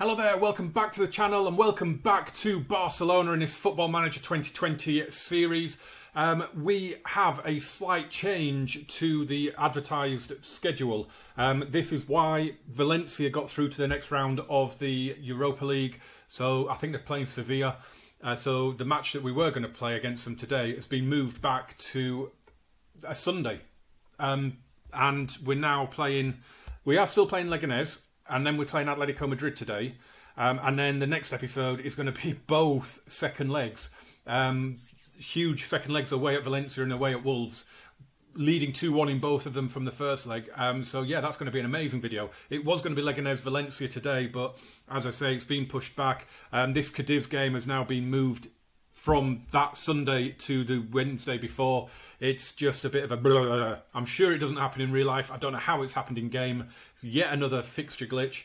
Hello there, welcome back to the channel and welcome back to Barcelona in this Football Manager 2020 series. We have a slight change to the advertised schedule. This is why Valencia got through to the next round of the Europa League. So I think they're playing Sevilla. So the match that we were going to play against them today has been moved back to a Sunday. And we're now playing, we are still playing Leganes. And then we're playing Atletico Madrid today. And then the next episode is going to be both second legs. Huge second legs away at Valencia and away at Wolves. Leading 2-1 in both of them from the first leg. So yeah, that's going to be an amazing video. It was going to be Leganes Valencia today. But as I say, it's been pushed back. This Cadiz game has now been moved from that Sunday to the Wednesday before. It's just a bit of a blah, blah, blah. I'm sure it doesn't happen in real life. I don't know how it's happened in game. Yet another fixture glitch.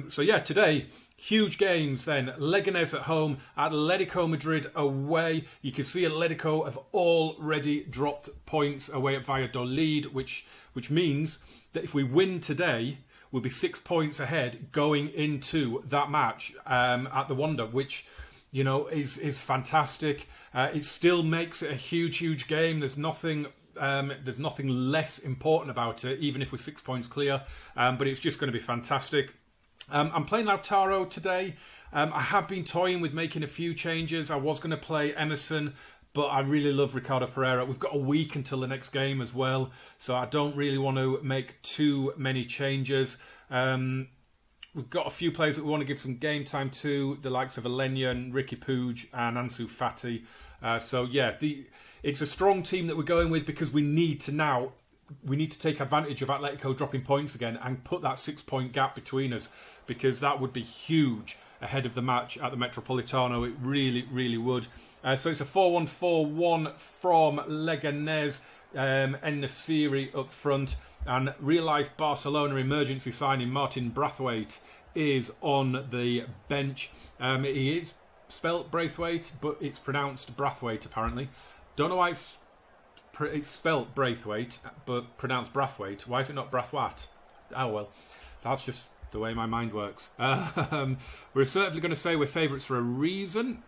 So yeah, today, huge games then. Leganes at home, Atletico Madrid away. You can see Atletico have already dropped points away at Valladolid, which means that if we win today, we'll be 6 points ahead going into that match at the Wanda, which, you know, is fantastic. It still makes it a huge game. There's nothing less important about it, even if we're 6 points clear. But it's just going to be fantastic. I'm playing Lautaro today. I have been toying with making a few changes. I was going to play Emerson, but I really love Ricardo Pereira. We've got a week until the next game as well, so I don't really want to make too many changes. We've got a few players that we want to give some game time to, the likes of Alenya and Ricky Puig and Ansu Fati. So yeah, it's a strong team that we're going with because we need to take advantage of Atletico dropping points again and put that 6 point gap between us, because that would be huge ahead of the match at the Metropolitano. It really would. So it's a 4-1-4-1 from Leganes, En-Nesyri up front. And real-life Barcelona emergency signing Martin Braithwaite is on the bench. He is spelt Braithwaite, but it's pronounced Braithwaite apparently. Don't know why it's spelt Braithwaite, but pronounced Braithwaite. Why is it not Braithwaite? Oh well, that's just the way my mind works. We're certainly going to say we're favourites for a reason.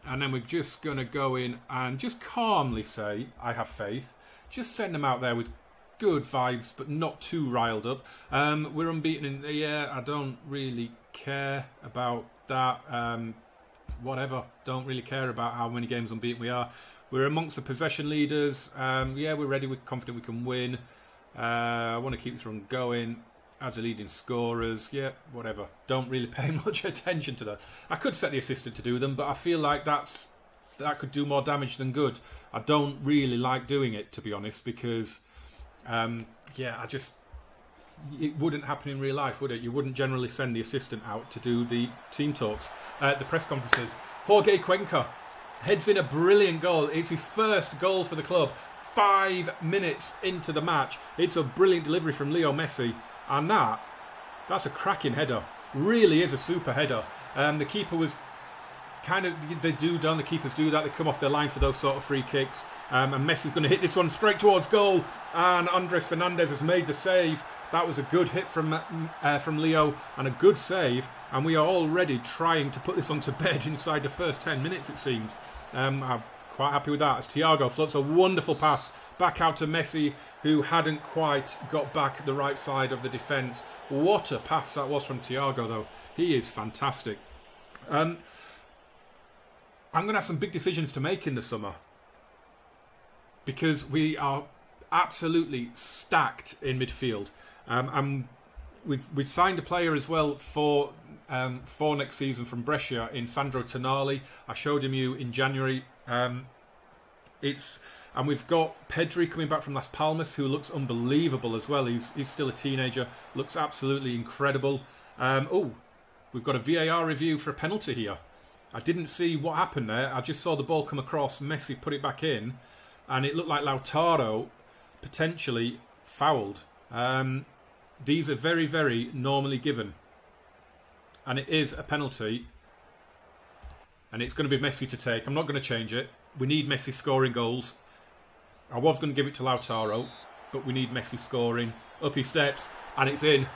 And then we're just going to go in and just calmly say, I have faith. Just send them out there with good vibes, but not too riled up. We're unbeaten in the year. I don't really care about that. Whatever. Don't really care about how many games unbeaten we are. We're amongst the possession leaders. Yeah, we're ready. We're confident we can win. I want to keep this run going. As the leading scorers, yeah, whatever. Don't really pay much attention to that. I could set the assistant to do them, but I feel like that could do more damage than good. I don't really like doing it, to be honest, because yeah, it wouldn't happen in real life, would it? You wouldn't generally send the assistant out to do the team talks, the press conferences. Jorge Cuenca heads in a brilliant goal. It's his first goal for the club. 5 minutes into the match. It's a brilliant delivery from Leo Messi. And that's a cracking header. Really is a super header. The keeper was the keepers do that. They come off their line for those sort of free kicks. And Messi's going to hit this one straight towards goal. And Andres Fernandez has made the save. That was a good hit from Leo and a good save. And we are already trying to put this one to bed inside the first 10 minutes, it seems. I'm quite happy with that. As Thiago floats a wonderful pass back out to Messi, who hadn't quite got back the right side of the defence. What a pass that was from Thiago, though. He is fantastic. I'm going to have some big decisions to make in the summer, because we are absolutely stacked in midfield. We've signed a player as well for next season from Brescia in Sandro Tonali. I showed him you in January. And we've got Pedri coming back from Las Palmas, who looks unbelievable as well. He's still a teenager, looks absolutely incredible. We've got a VAR review for a penalty here. I didn't see what happened there. I just saw the ball come across, Messi put it back in, and it looked like Lautaro potentially fouled. These are very, very normally given, and it is a penalty. And it's going to be Messi to take. I'm not going to change it. We need Messi scoring goals. I was going to give it to Lautaro, but we need Messi scoring. Up he steps, and it's in.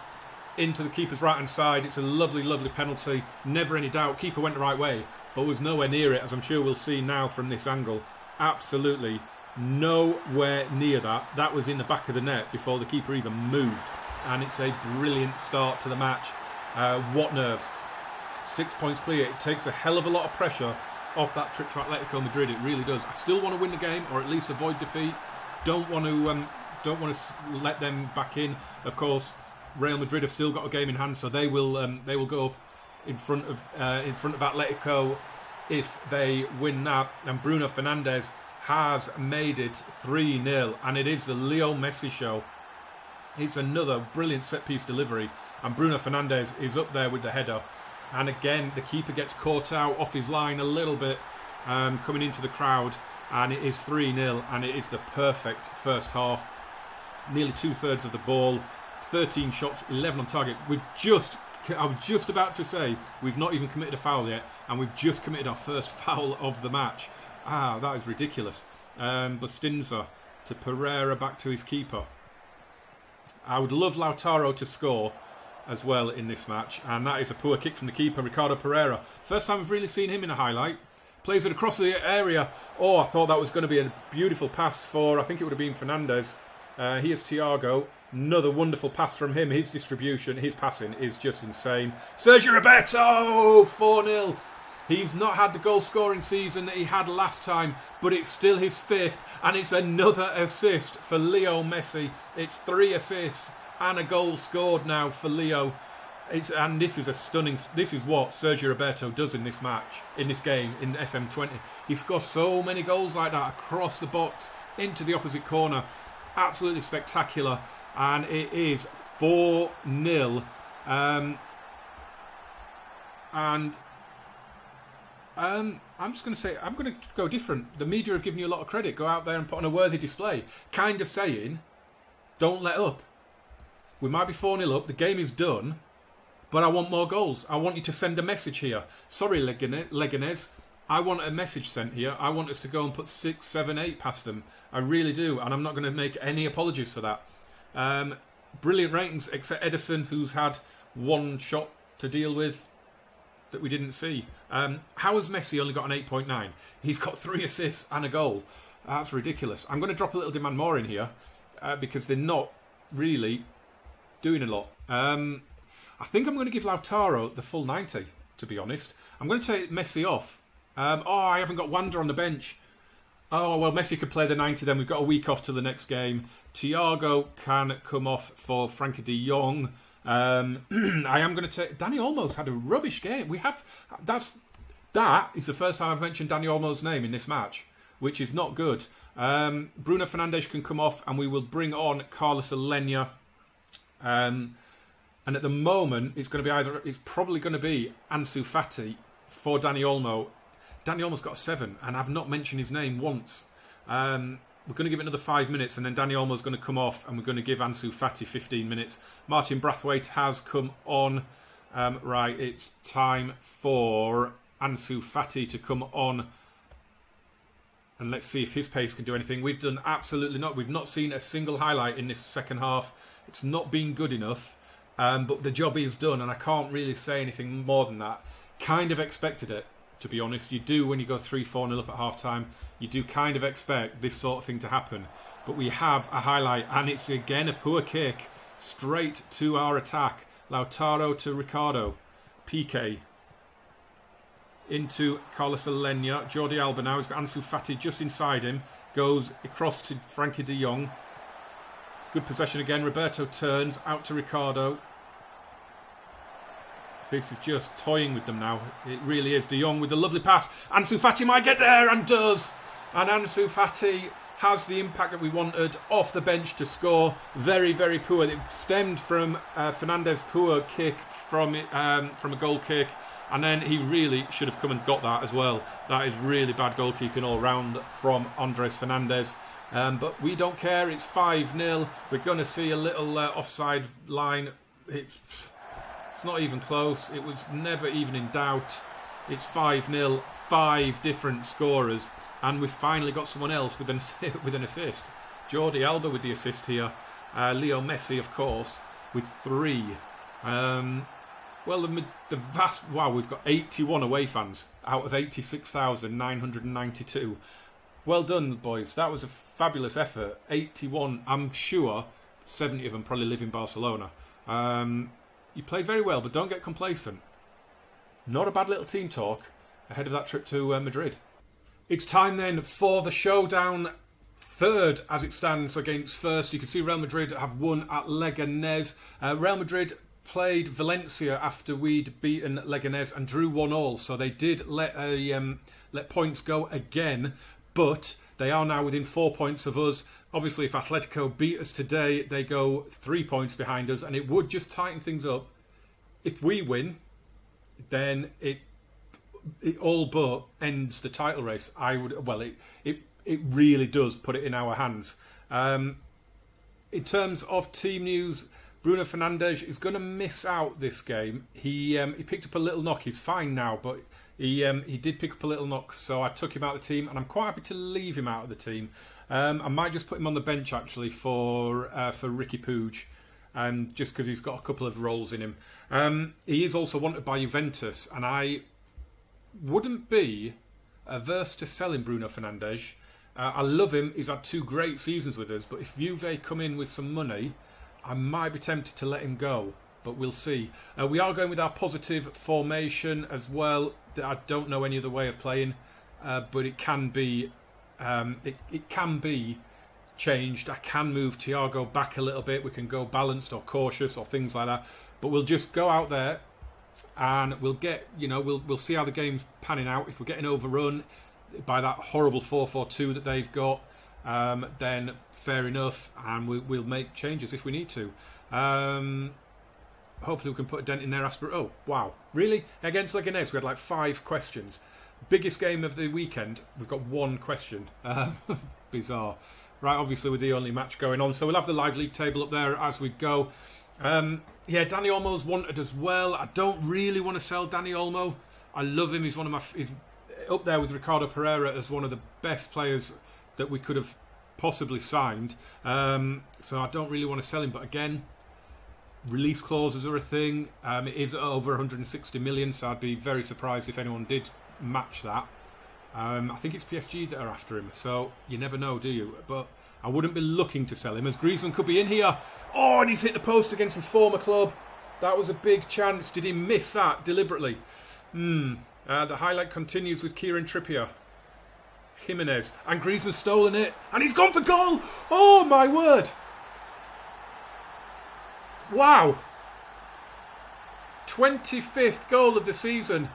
into the keeper's right-hand side. It's a lovely, lovely penalty. Never any doubt. Keeper went the right way, but was nowhere near it, as I'm sure we'll see now from this angle. Absolutely nowhere near that. That was in the back of the net before the keeper even moved. And it's a brilliant start to the match. What nerves. 6 points clear. It takes a hell of a lot of pressure off that trip to Atletico Madrid. It really does. I still want to win the game, or at least avoid defeat. Don't want to let them back in. Of course, Real Madrid have still got a game in hand, so they will go up in front of Atletico if they win that. And Bruno Fernandes has made it 3-0, and it is the Leo Messi show. It's another brilliant set-piece delivery, and Bruno Fernandes is up there with the header. And again, the keeper gets caught out off his line a little bit, coming into the crowd, and it is 3-0, and it is the perfect first half. Nearly 2/3 of the ball, 13 shots, 11 on target. I was just about to say, we've not even committed a foul yet, and we've just committed our first foul of the match. That is ridiculous. Bustinza to Pereira, back to his keeper. I would love Lautaro to score as well in this match, and that is a poor kick from the keeper, Ricardo Pereira. First time I've really seen him in a highlight. Plays it across the area. Oh, I thought that was going to be a beautiful pass for, I think it would have been Fernandes. Here's Thiago. Another wonderful pass from him. His distribution, his passing is just insane. Sergio Roberto, 4-0. He's not had the goal scoring season that he had last time, but it's still his 5th, and it's another assist for Leo Messi. It's 3 assists and a goal scored now for Leo. And this is this is what Sergio Roberto does in this match, in this game, in FM20. He scores so many goals like that across the box, into the opposite corner. Absolutely spectacular. And it is 4-0. I'm just going to say, I'm going to go different. The media have given you a lot of credit. Go out there and put on a worthy display. Kind of saying, don't let up. We might be 4-0 up. The game is done. But I want more goals. I want you to send a message here. Sorry, Leganes. I want a message sent here. I want us to go and put 6, 7, 8 past them. I really do. And I'm not going to make any apologies for that. Brilliant ratings, except Edison, who's had one shot to deal with that we didn't see. How has Messi only got an 8.9? He's got 3 assists and a goal. That's ridiculous. I'm going to drop a little demand more in here because they're not really doing a lot. I think I'm going to give Lautaro the full 90, to be honest. I'm going to take Messi off. I haven't got Wander on the bench. Oh, well, Messi could play the 90 then. We've got a week off to the next game. Thiago can come off for Frankie de Jong. I am going to take... Dani Olmo's had a rubbish game. That is the first time I've mentioned Dani Olmo's name in this match, which is not good. Bruno Fernandes can come off, and we will bring on Carlos Alenia. And at the moment, it's probably going to be Ansu Fati for Dani Olmo. Dani Olmo's got a 7, and I've not mentioned his name once. We're going to give it another 5 minutes, and then Dani Olmo's going to come off, and we're going to give Ansu Fati 15 minutes. Martin Brathwaite has come on. Right, it's time for Ansu Fati to come on. And let's see if his pace can do anything. We've done absolutely not. We've not seen a single highlight in this second half. It's not been good enough. But the job is done, and I can't really say anything more than that. Kind of expected it, to be honest. You do when you go 3-4-0 up at half-time. You do kind of expect this sort of thing to happen. But we have a highlight, and it's again a poor kick straight to our attack. Lautaro to Ricardo. Piqué into Carlos Alenia. Jordi Alba now. He's got Ansu Fati just inside him. Goes across to Frankie de Jong. Good possession again. Roberto turns out to Ricardo. This is just toying with them now. It really is. De Jong with a lovely pass. Ansu Fati might get there and does. And Ansu Fati has the impact that we wanted off the bench to score. Very, very poor. It stemmed from Fernandes' poor kick from a goal kick. And then he really should have come and got that as well. That is really bad goalkeeping all round from Andres Fernandes. But we don't care. It's 5-0. We're going to see a little offside line. It's not even close. It was never even in doubt. It's 5-0. 5 different scorers. And we've finally got someone else with an assist. Jordi Alba with the assist here. Leo Messi, of course, with 3. Well, we've got 81 away fans out of 86,992. Well done, boys. That was a fabulous effort. 81, I'm sure 70 of them probably live in Barcelona. You played very well, but don't get complacent. Not a bad little team talk ahead of that trip to Madrid. It's time then for the showdown. Third, as it stands, against first. You can see Real Madrid have won at Leganes. Real Madrid played Valencia after we'd beaten Leganes and drew 1-1, so they did let points go again, but they are now within 4 points of us. Obviously, if Atletico beat us today, they go 3 points behind us, and it would just tighten things up. If we win, then it all but ends the title race. It really does put it in our hands. In terms of team news, Bruno Fernandes is going to miss out this game. He picked up a little knock. He's fine now, but he did pick up a little knock, so I took him out of the team, and I'm quite happy to leave him out of the team. I might just put him on the bench actually for Ricky Puig, just because he's got a couple of roles in him. He is also wanted by Juventus, and I wouldn't be averse to selling Bruno Fernandes. I love him. He's had 2 great seasons with us, but if Juve come in with some money, I might be tempted to let him go, but we'll see. We are going with our positive formation as well. I don't know any other way of playing, but it can be changed. I can move Thiago back a little bit. We can go balanced or cautious or things like that. But we'll just go out there and we'll get, we'll see how the game's panning out. If we're getting overrun by that horrible 4-4-2 that they've got, then fair enough, and we'll make changes if we need to. Hopefully we can put a dent in their aspiration. Oh, wow. Really? Against Leganes, we had like 5 questions. Biggest game of the weekend, we've got 1 question. Bizarre. Right, obviously we're the only match going on, so we'll have the live league table up there as we go. Dani Olmo's wanted as well. I don't really want to sell Dani Olmo. I love him. He's he's up there with Ricardo Pereira as one of the best players that we could have possibly signed. So I don't really want to sell him, but again, release clauses are a thing. It is over 160 million, so I'd be very surprised if anyone did match that. I think it's PSG that are after him, so you never know, do you? But I wouldn't be looking to sell him, as Griezmann could be in here. Oh, and he's hit the post against his former club. That was a big chance. Did he miss that deliberately? The highlight continues with Kieran Trippier. Jimenez, and Griezmann's stolen it, and he's gone for goal. Oh my word! Wow! 25th goal of the season.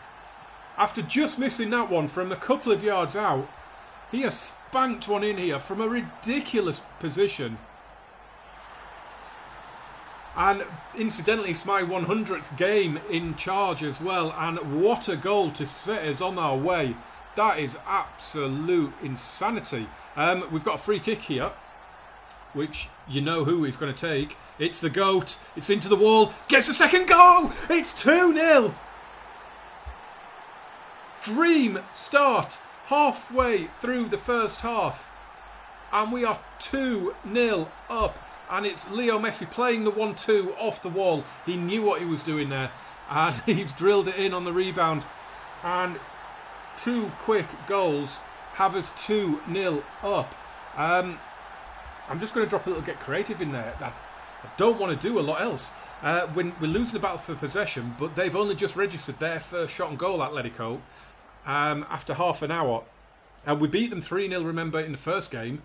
After just missing that one from a couple of yards out, he has spanked one in here from a ridiculous position. And incidentally, it's my 100th game in charge as well, and what a goal to set us on our way. That is absolute insanity. We've got a free kick here, which you know who he's going to take. It's the GOAT. It's into the wall. Gets the second goal. It's 2-0. Dream start halfway through the first half. And we are 2-0 up. And it's Leo Messi playing the 1-2 off the wall. He knew what he was doing there. And he's drilled it in on the rebound. And 2 quick goals have us 2-0 up. I'm just going to drop a little get creative in there. I don't want to do a lot else. When we're losing the battle for possession, but they've only just registered their first shot on goal, Atletico, after half an hour. And we beat them 3-0, remember, in the first game.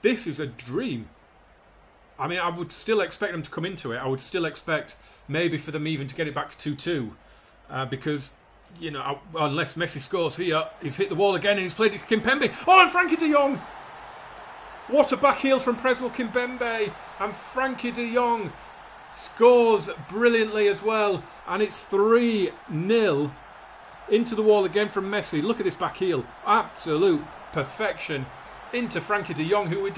This is a dream. I mean, I would still expect them to come into it. I would still expect maybe for them even to get it back to 2-2. Because, unless Messi scores here, he's hit the wall again and he's played it to Kimpembe. Oh, and Frankie de Jong! What a back heel from Presnel Kimpembe. And Frankie de Jong scores brilliantly as well. And it's 3-0. Into the wall again from Messi. Look at this back heel. Absolute perfection. Into Frankie de Jong, who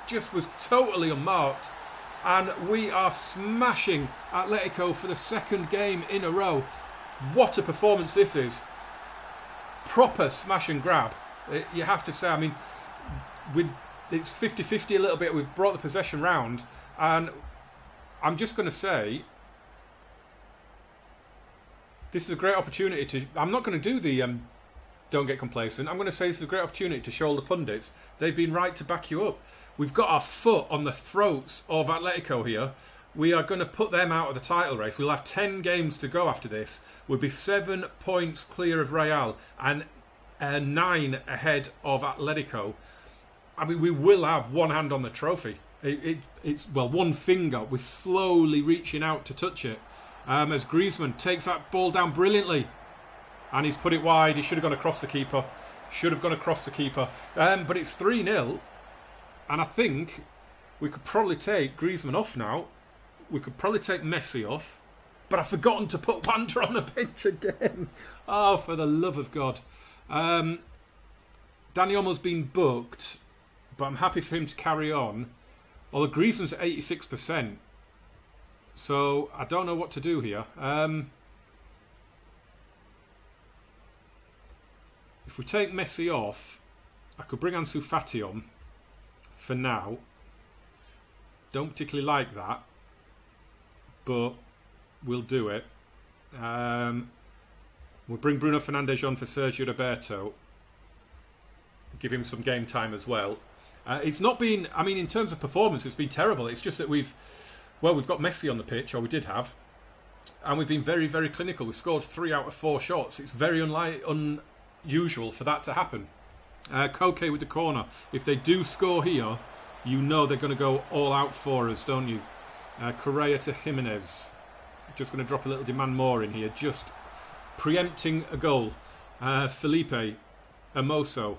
just was totally unmarked. And we are smashing Atletico for the second game in a row. What a performance this is. Proper smash and grab. You have to say, I mean, it's 50-50 a little bit. We've brought the possession round. And I'm just going to say, this is a great opportunity to... I'm not going to do the don't get complacent. I'm going to say this is a great opportunity to show all the pundits they've been right to back you up. We've got our foot on the throats of Atletico here. We are going to put them out of the title race. We'll have 10 games to go after this. We'll be 7 points clear of Real and 9 ahead of Atletico. I mean, we will have one hand on the trophy. It's one finger. We're slowly reaching out to touch it. As Griezmann takes that ball down brilliantly. And he's put it wide. He should have gone across the keeper. But it's 3-0. And I think we could probably take Griezmann off now. We could probably take Messi off. But I've forgotten to put Wander on the bench again. Oh, for the love of God. Dani Olmo's been booked. But I'm happy for him to carry on. Although Griezmann's at 86%. So I don't know what to do here. If we take Messi off, I could bring Ansu Fati on for now. Don't particularly like that, but we'll do it. We'll bring Bruno Fernandes on for Sergio Roberto. Give him some game time as well. It's not been, I mean, in terms of performance, it's been terrible. It's just that we've got Messi on the pitch, or we did have, and we've been very, very clinical. We've scored 3 out of 4 shots. It's very unusual for that to happen. Koke with the corner. If they do score here, you know they're going to go all out for us, don't you? Correa to Jimenez. Just going to drop a little demand more in here. Just preempting a goal. Felipe. Hermoso.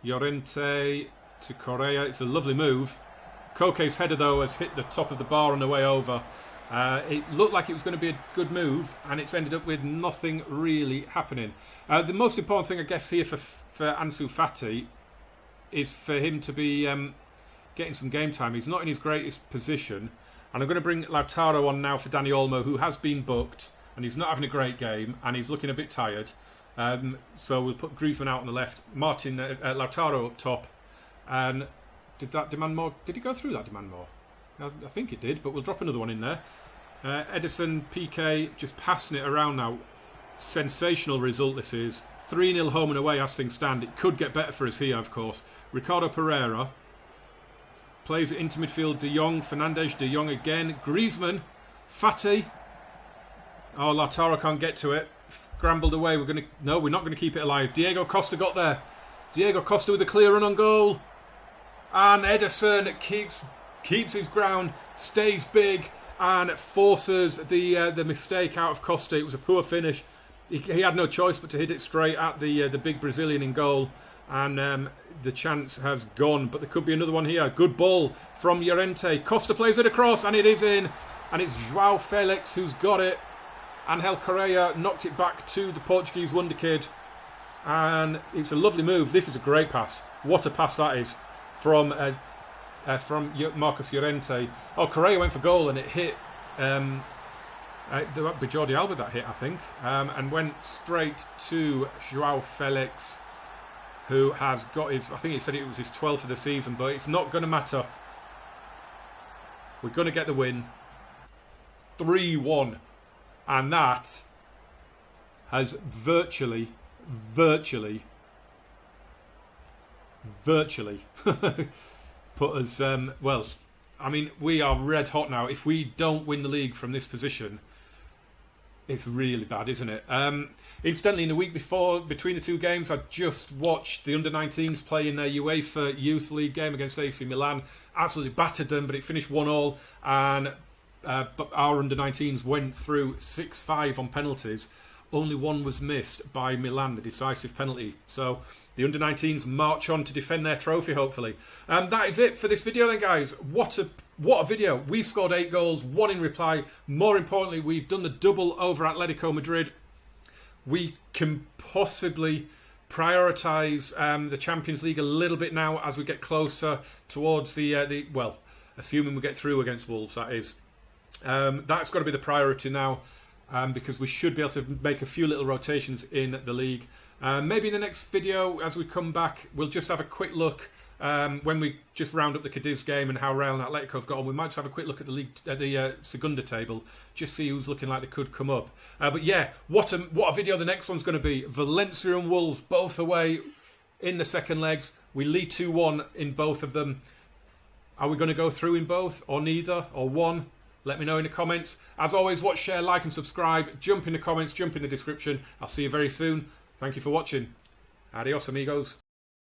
Llorente to Correa. It's a lovely move. Koke's header, though, has hit the top of the bar on the way over. It looked like it was going to be a good move, and it's ended up with nothing really happening. The most important thing, I guess, here for Ansu Fati is for him to be getting some game time. He's not in his greatest position, and I'm going to bring Lautaro on now for Dani Olmo, who has been booked, and he's not having a great game, and he's looking a bit tired. So we'll put Griezmann out on the left, Lautaro up top, and did that demand more? Did he go through that demand more? I think it did, but we'll drop another one in there. Edison, PK, just passing it around now. Sensational result this is. 3-0 home and away as things stand. It could get better for us here, of course. Ricardo Pereira plays it into midfield. De Jong, Fernandes, De Jong again. Griezmann, Fati. Oh, Lautaro can't get to it. Scrambled away. We're not going to keep it alive. Diego Costa got there. Diego Costa with a clear run on goal. And Edison keeps his ground, stays big, and forces the mistake out of Costa. It was a poor finish. He had no choice but to hit it straight at the big Brazilian in goal, and the chance has gone. But there could be another one here. Good ball from Llorente. Costa plays it across, and it is in. And it's João Felix who's got it. Angel Correa knocked it back to the Portuguese wonder kid, and it's a lovely move. This is a great pass. What a pass that is from Marcos Llorente. Oh, Correa went for goal, and it hit. That would be Jordi Alba that hit, I think, and went straight to João Felix, who has got his. I think he said it was his 12th of the season, but it's not going to matter. We're going to get the win. 3-1, and that has virtually put us, I mean, we are red hot now. If we don't win the league from this position, it's really bad, isn't it? Incidentally, in the week before, between the two games, I just watched the under-19s play in their UEFA Youth League game against AC Milan. Absolutely battered them, but it finished 1-1, and but our under-19s went through 6-5 on penalties. Only one was missed by Milan, the decisive penalty. So the under-19s march on to defend their trophy, hopefully. That is it for this video then, guys. What a video. We've scored 8 goals, 1 in reply. More importantly, we've done the double over Atletico Madrid. We can possibly prioritise the Champions League a little bit now as we get closer towards the well, assuming we get through against Wolves, that is. That's got to be the priority now. Because we should be able to make a few little rotations in the league. Maybe in the next video, as we come back, we'll just have a quick look when we just round up the Cadiz game and how Real and Atletico have got on, we might just have a quick look at the league, the Segunda table, just see who's looking like they could come up. But yeah, what a video the next one's going to be. Valencia and Wolves both away in the second legs. We lead 2-1 in both of them. Are we going to go through in both, or neither, or one? Let me know in the comments. As always, watch, share, like and subscribe. Jump in the comments, jump in the description. I'll see you very soon. Thank you for watching. Adios, amigos.